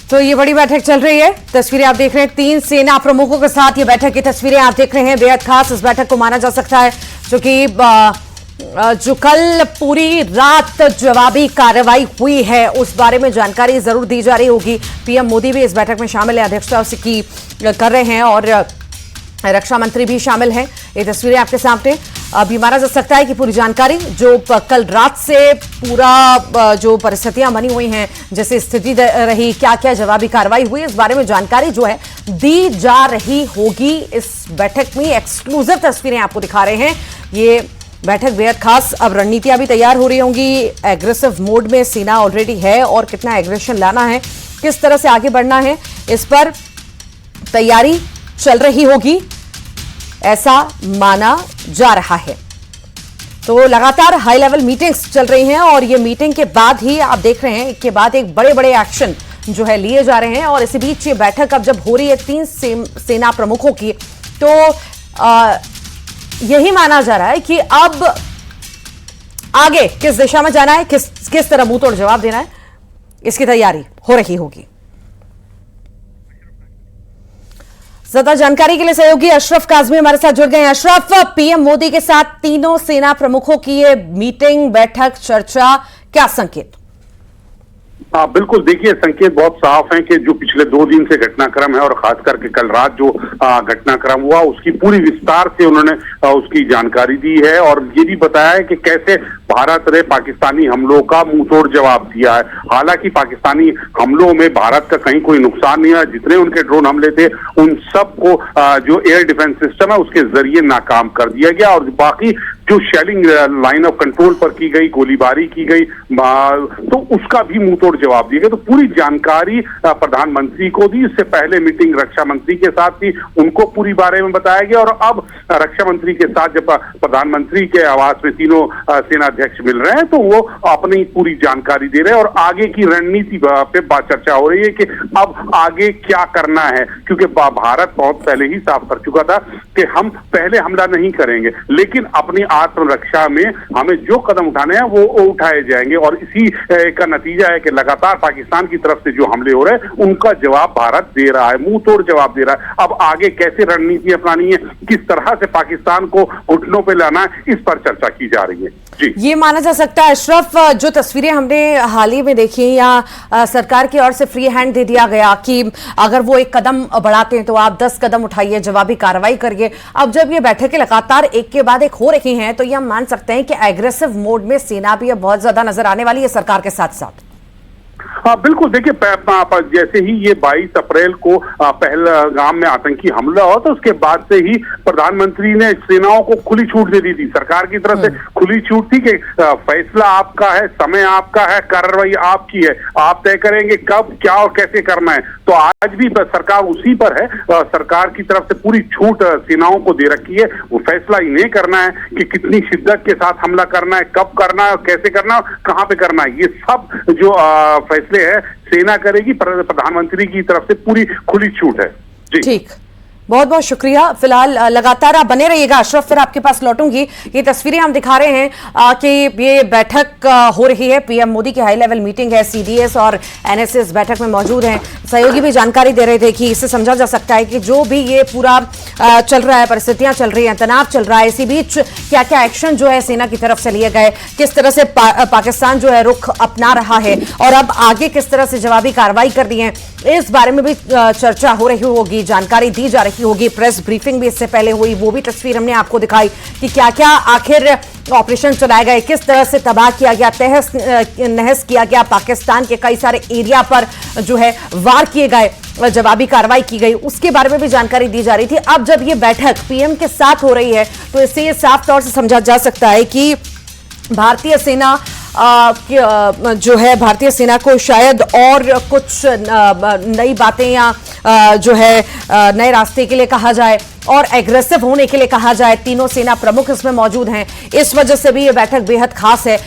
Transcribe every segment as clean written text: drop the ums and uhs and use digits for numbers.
तो ये बड़ी बैठक चल रही है। तस्वीरें आप देख रहे हैं, 3 सेना प्रमुखों के साथ ये बैठक की तस्वीरें आप देख रहे हैं। बेहद खास इस बैठक को माना जा सकता है, जो कल पूरी रात जवाबी कार्रवाई हुई है उस बारे में जानकारी जरूर दी जा रही होगी। पीएम मोदी भी इस बैठक में शामिल है, अध्यक्षता की कर रहे हैं और रक्षा मंत्री भी शामिल हैं। ये तस्वीरें आपके सामने। अभी माना जा सकता है कि पूरी जानकारी जो कल रात से पूरा जो परिस्थितियां बनी हुई हैं, जैसे स्थिति रही, क्या क्या जवाबी कार्रवाई हुई, इस बारे में जानकारी जो है दी जा रही होगी इस बैठक में। एक्सक्लूसिव तस्वीरें आपको दिखा रहे हैं। ये बैठक बेहद खास। अब रणनीतियां भी तैयार हो रही होंगी। एग्रेसिव मोड में सेना ऑलरेडी है और कितना एग्रेशन लाना है, किस तरह से आगे बढ़ना है, इस पर तैयारी चल रही होगी, ऐसा माना जा रहा है। तो लगातार हाई लेवल मीटिंग्स चल रही हैं और ये मीटिंग के बाद ही आप देख रहे हैं के बाद एक बड़े बड़े एक्शन जो है लिए जा रहे हैं। और इसी बीच ये बैठक अब जब हो रही है 3 सेना प्रमुखों की, तो यही माना जा रहा है कि अब आगे किस दिशा में जाना है, किस तरह मुंह तोड़ जवाब देना है, इसकी तैयारी हो रही होगी। ज्यादा जानकारी के लिए सहयोगी अशरफ काजमी हमारे साथ जुड़ गए हैं। अशरफ, पीएम मोदी के साथ तीनों सेना प्रमुखों की ये मीटिंग, बैठक, चर्चा, क्या संकेत? हाँ बिल्कुल, देखिए संकेत बहुत साफ है कि जो पिछले 2 दिन से घटनाक्रम है और खास करके कल रात जो घटनाक्रम हुआ उसकी पूरी विस्तार से उन्होंने उसकी जानकारी दी है और ये भी बताया है कि कैसे भारत ने पाकिस्तानी हमलों का मुंहतोड़ जवाब दिया है। हालांकि पाकिस्तानी हमलों में भारत का कहीं कोई नुकसान नहीं है। जितने उनके ड्रोन हमले थे उन सबको जो एयर डिफेंस सिस्टम है उसके जरिए नाकाम कर दिया गया और बाकी जो शेलिंग लाइन ऑफ कंट्रोल पर की गई, गोलीबारी की गई, तो उसका भी मुंहतोड़ जवाब दिया गया। तो पूरी जानकारी प्रधानमंत्री को दी। इससे पहले मीटिंग रक्षा मंत्री के साथ थी, उनको पूरी बारे में बताया गया और अब रक्षा मंत्री के साथ जब प्रधानमंत्री के आवास में तीनों सेना अध्यक्ष मिल रहे हैं तो वो अपनी पूरी जानकारी दे रहे हैं और आगे की रणनीति पे बात चर्चा हो रही है कि अब आगे क्या करना है, क्योंकि भारत बहुत पहले ही साफ कर चुका था कि हम पहले हमला नहीं करेंगे, लेकिन अपनी आत्मरक्षा में हमें जो कदम उठाने हैं वो उठाए जाएंगे। और इसी का नतीजा है कि लगातार पाकिस्तान की तरफ से जो हमले हो रहे हैं उनका जवाब भारत दे रहा है, मुंह तोड़ जवाब दे रहा है। अब आगे कैसे रणनीति अपनानी है, किस तरह से पाकिस्तान को घुटनों पे लाना है, इस पर चर्चा की जा रही है। जी, ये माना जा सकता है अशरफ, जो तस्वीरें हमने हाल ही में देखी या सरकार की ओर से फ्री हैंड दे दिया गया कि अगर वो एक कदम बढ़ाते हैं तो आप 10 कदम उठाइए, जवाबी कार्रवाई करिए। अब जब ये बैठकें लगातार एक के बाद एक हो रही हैं तो ये हम मान सकते हैं कि एग्रेसिव मोड में सेना भी अब बहुत ज्यादा नजर आने वाली है सरकार के साथ साथ। हाँ बिल्कुल, देखिए जैसे ही ये 22 अप्रैल को पहलगाम में आतंकी हमला हुआ तो उसके बाद से ही प्रधानमंत्री ने सेनाओं को खुली छूट दे दी थी। सरकार की तरफ से खुली छूट थी कि फैसला आपका है, समय आपका है, कार्रवाई आपकी है, आप तय करेंगे कब, क्या और कैसे करना है। तो आज भी सरकार उसी पर है। सरकार की तरफ से पूरी छूट सेनाओं को दे रखी है। वो फैसला इन्हें करना है कि कितनी शिद्दत के साथ हमला करना है, कब करना है, कैसे करना है, कहाँ पे करना है। ये सब जो फैसले है सेना करेगी, प्रधानमंत्री की तरफ से पूरी खुली छूट है। जी ठीक, बहुत बहुत शुक्रिया। फिलहाल लगातार आप बने रहिएगा अशरफ, फिर आपके पास लौटूंगी। ये तस्वीरें हम दिखा रहे हैं कि ये बैठक हो रही है, पीएम मोदी की हाई लेवल मीटिंग है। सीडीएस और एनएसए इस बैठक में मौजूद हैं। सहयोगी भी जानकारी दे रहे थे कि इससे समझा जा सकता है कि जो भी ये पूरा चल रहा है, परिस्थितियां चल रही हैं, तनाव चल रहा है, इसी बीच क्या क्या एक्शन जो है सेना की तरफ से लिए गए, किस तरह से पाकिस्तान जो है रुख अपना रहा है और अब आगे किस तरह से जवाबी कार्रवाई कर दी है, इस बारे में भी चर्चा हो रही होगी, जानकारी दी जा रही होगी। प्रेस ब्रीफिंग भी इससे पहले हुई, वो भी तस्वीर हमने आपको दिखाई कि क्या क्या आखिर ऑपरेशन चलाए गए, किस तरह से तबाह किया गया, तहस नहस किया गया, पाकिस्तान के कई सारे एरिया पर जो है वार किए गए, जवाबी कार्रवाई की गई, उसके बारे में भी जानकारी दी जा रही थी। अब जब ये बैठक पीएम के साथ हो रही है तो इससे ये साफ तौर से समझा जा सकता है कि भारतीय सेना जो है, भारतीय सेना को शायद और कुछ नई बातें या जो है नए रास्ते के लिए कहा जाए और एग्रेसिव होने के लिए कहा जाए। तीनों सेना प्रमुख इसमें मौजूद हैं, इस वजह से भी ये बैठक बेहद खास है।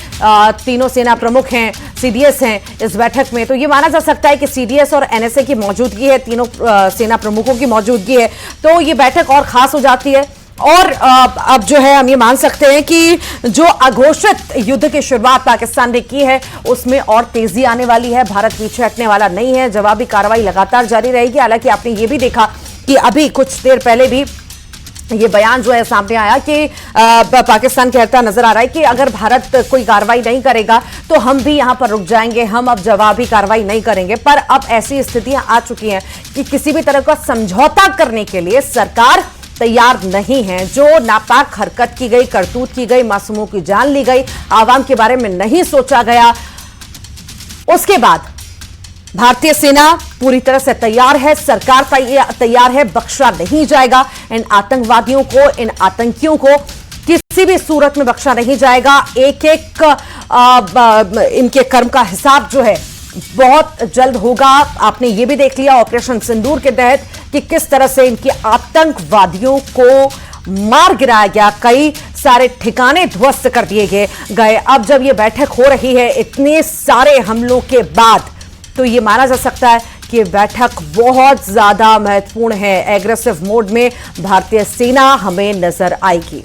तीनों सेना प्रमुख हैं, सीडीएस हैं इस बैठक में, तो ये माना जा सकता है कि सीडीएस और एनएसए की मौजूदगी है, तीनों सेना प्रमुखों की मौजूदगी है, तो ये बैठक और खास हो जाती है। और अब जो है हम ये मान सकते हैं कि जो अघोषित युद्ध की शुरुआत पाकिस्तान ने की है उसमें और तेजी आने वाली है। भारत पीछे हटने वाला नहीं है, जवाबी कार्रवाई लगातार जारी रहेगी। हालांकि आपने ये भी देखा कि अभी कुछ देर पहले भी ये बयान जो है सामने आया कि पाकिस्तान कहता नजर आ रहा है कि अगर भारत कोई कार्रवाई नहीं करेगा तो हम भी यहां पर रुक जाएंगे, हम अब जवाबी कार्रवाई नहीं करेंगे। पर अब ऐसी स्थितियां आ चुकी हैं कि किसी भी तरह का समझौता करने के लिए सरकार तैयार नहीं है। जो नापाक हरकत की गई, करतूत की गई, मासूमों की जान ली गई, आवाम के बारे में नहीं सोचा गया, उसके बाद भारतीय सेना पूरी तरह से तैयार है, सरकार तैयार है, बख्शा नहीं जाएगा। इन आतंकवादियों को, इन आतंकियों को किसी भी सूरत में बख्शा नहीं जाएगा। एक एक इनके कर्म का हिसाब जो है बहुत जल्द होगा। आपने ये भी देख लिया ऑपरेशन सिंदूर के तहत कि किस तरह से इनके आतंकवादियों को मार गिराया गया, कई सारे ठिकाने ध्वस्त कर दिए गए। अब जब ये बैठक हो रही है इतने सारे हमलों के बाद, तो ये माना जा सकता है कि ये बैठक बहुत ज्यादा महत्वपूर्ण है। एग्रेसिव मोड में भारतीय सेना हमें नजर आएगी।